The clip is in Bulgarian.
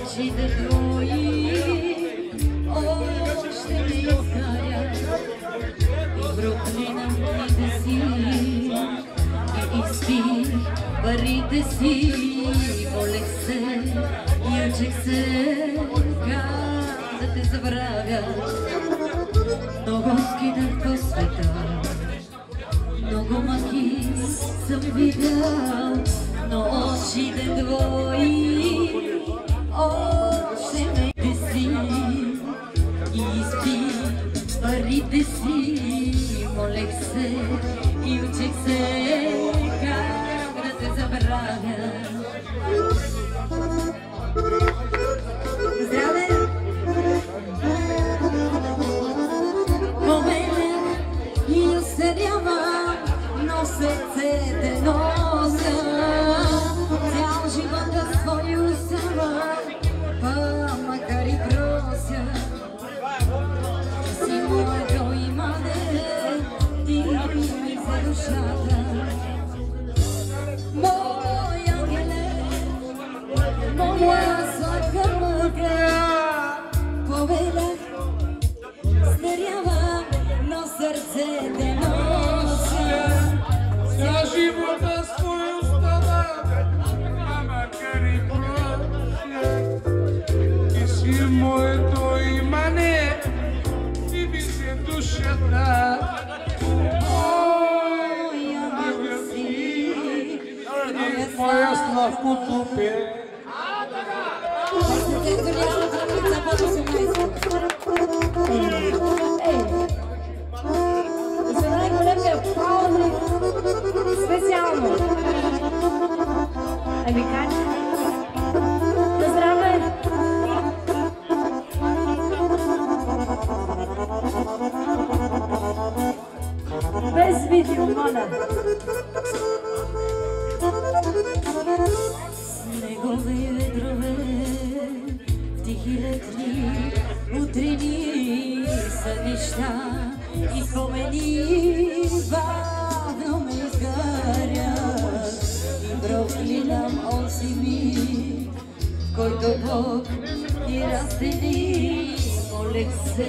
Очите твои още ме изгарят и проклинам дните си и изпих парите си, молех се и учех се как да те забравя. Много скидах по света, много мъки съм видял, но очите твои още ме си и изпих парите си, молех се и учех се как да те забравя. Здраве! Поменех и остарявам, но сърце те нося. Цял живот да свой оставам, макар и прося. Си моето имане, ти ми за душата. Мой ангеле, моя сладка мъка, повелях, старявам, но сърце те нося. За живота свой оставам, макар и прося. Ти си моето имане, ти ми се душата. Мой ангел си, Моя Славко тупе. За най-големия празник, специално. Ами как? На здраве! Без видео, моля. Снегови ветрове, тихи летни утрини сънища и спомени бавно ме изгарят и проклинам онзи миг, който Бог ни разтени, молех се